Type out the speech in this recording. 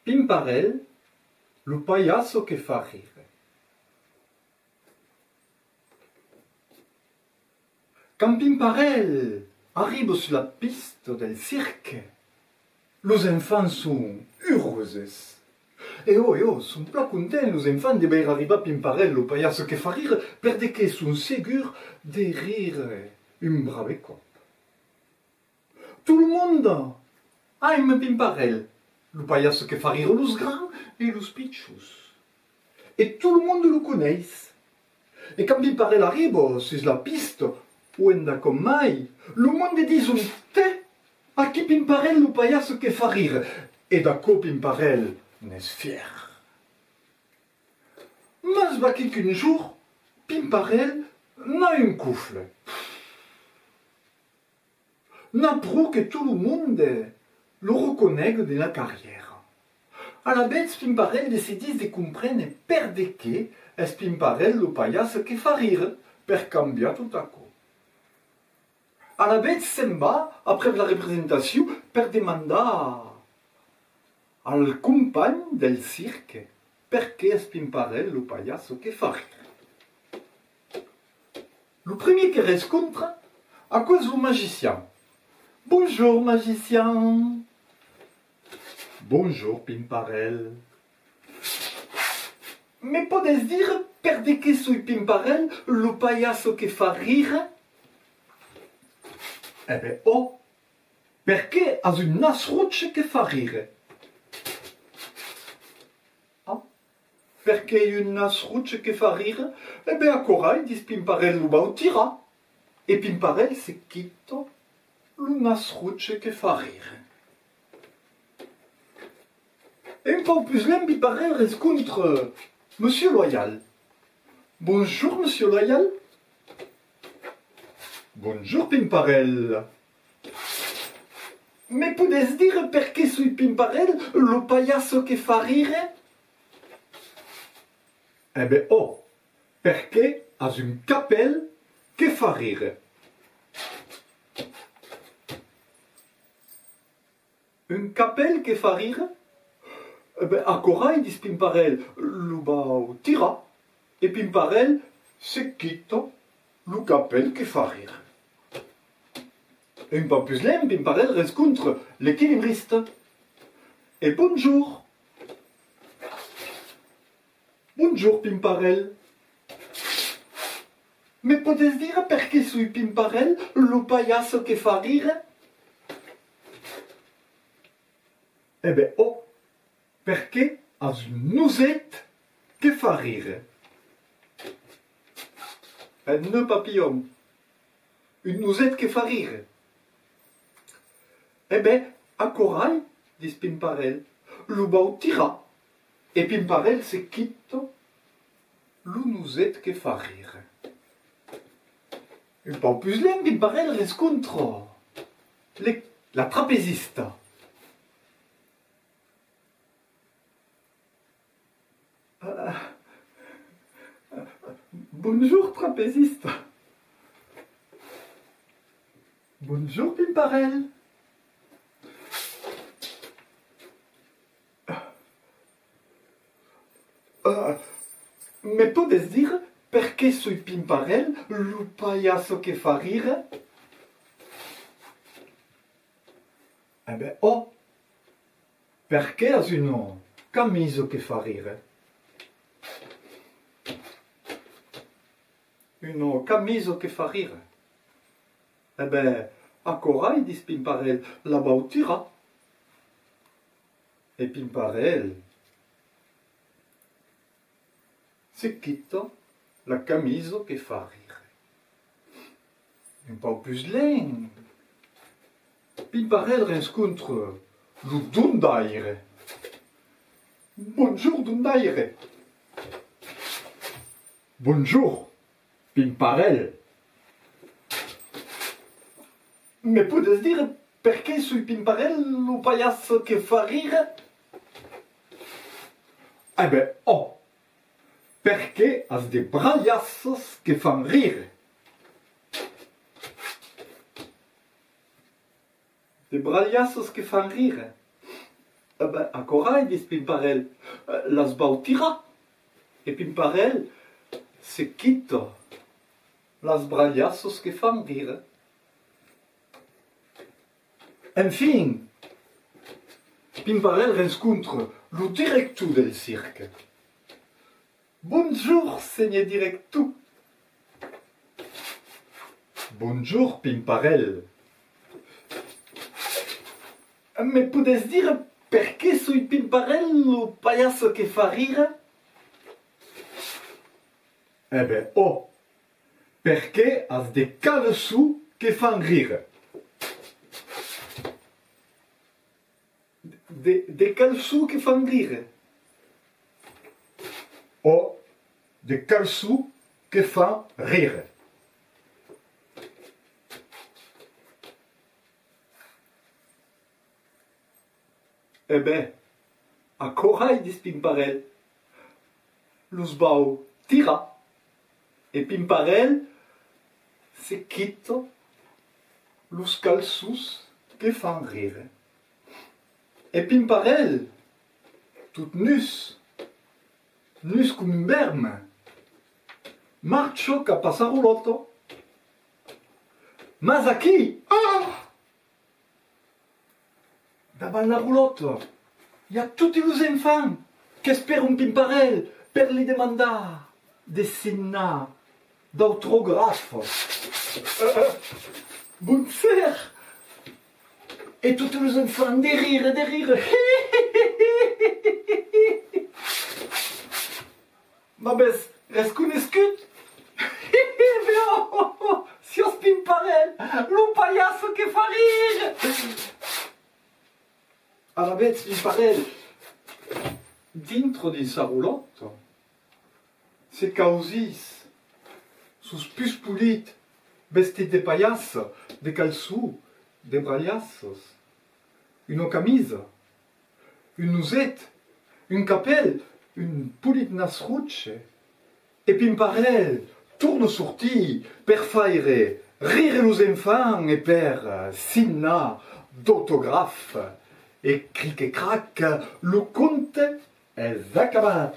Pimparel, lo payaso che fa rire. Quand Pimparel arrive sur la piste del cirque, los enfants sont heureux. Et oh, sont pas contents los enfants de ver arribar Pimparel, lo payaso che fa rire, perché che sont sûrs de rire un brave cop. Tout le monde aime Pimparel, le payaso que fa rire los grands et los pichos. Et tout le monde le connaît. Et quand Pimparel arrive sur la piste, uenda comme mai, le monde dit un té à qui Pimparel le payaso que fa rire. Et d'accord Pimparel n'est fier. Mais va qu'un jour, Pimparel n'a un couffle. N'a pro que tout le monde le reconnaît de la carrière. À la bête, Pimparel décide de comprendre perdre que est Pimparel le payaso que fa rire, per cambiar tout à coup. À la bête s'en va, après la représentation, per demander al compagne del cirque perché est Pimparel le payaso que fa rire. Le premier qui rencontre, à cause du magicien. Bonjour, magicien. Bonjour, Pimparel. Mais podes dire perde que soy Pimparel, le payaso que fa rire? Eh ben, oh, perché has un nas rouge que fa rire? Ah, perché un nas rouge que fa rire? Eh ben, à corail, dit Pimparel, lo bautira. Et Pimparel se quitte le nas rouge que fa rire. Et un peu plus loin, Pimparel rencontre Monsieur Loyal. Bonjour, Monsieur Loyal. Bonjour, Pimparel. Mais podes dire perché soy Pimparel, le payaso que fa rire? Eh ben, oh, perché has une capelle que fa rire. Une capelle que fa rire? Eh ben, à corail, dit Pimparel, le bautira. Et Pimparel se quitte le capelle que fa rire. Et un peu plus loin, Pimparel rencontre l'équilibriste. Et bonjour. Bonjour, Pimparel. Mais podes dire perché soy Pimparel, le payaso que fa rire? Eh ben, oh, perché has une noisette que fa rire. Un nœud papillon. Une noisette que fa rire. Eh ben, à corail, dit Pimparel, le bautira. Et Pimparel se quitte le noisette que fa rire. Un peu plus loin, Pimparel rencontre la trapéziste. Bonjour, trapéziste. Bonjour, Pimparel. Mais podes dire perché soy Pimparel, le payaso que fa rire? Eh ben, oh, perché has une camisa que fa rire? Une camisa que fa rire? Eh ben, à corail, dit Pimparel, la bautira. e Pimparel se quita la camisa che fa rire. Un po' più lent, Pimparel rencontre lo Dundaire. Bonjour Dundaire. Bonjour Pimparel. Me puoi dire perché sui Pimparel lo pagliasso che fa rire? Eh beh, oh! Perché has des bragliassos che fan rire. Des bragliassos che fan rire. Eh beh, ancora dis Pimparel, la sbautira. E Pimparel se quita las bragliassos che fan rire. Enfin, Pimparel rencontre le directeur del cirque. Bonjour, seigneur directeur. Bonjour, Pimparel. Me puoi dire perché sui Pimparel lo pagliasso che fa rire? Eh beh, oh! Perché has des caleçous che fan rire. Des caleçous che fan rire. Oh! Des caleçous che fan rire. Eh beh, ancora dis Pimparel. Lo sbau tira. E Pimparel se quita los calços che fan rire. E Pimparel, tout nus come un berme, marcio ca passarolotto. Mas aquí, davant la roulotte, il y a tutti los enfants che esperano Pimparel per li demandar des signes d'autographe. Bonsoir. Et tous les enfants des rires. Ma bes, reconnaiscut? Si on Pimparel, lo pagliasso che fa rire. Alla bes, Pimparel, dentro di sa roulotte, se causis sus pus pulit, vestit de pagliasso, de calçous, de bragliassos, une camisa, une nouzette, une capelle, une pulit nasruche, et Pimparel tourne sorti per faire rire los enfants et per signa d'autographe, et cric et crac, le conte est acabat.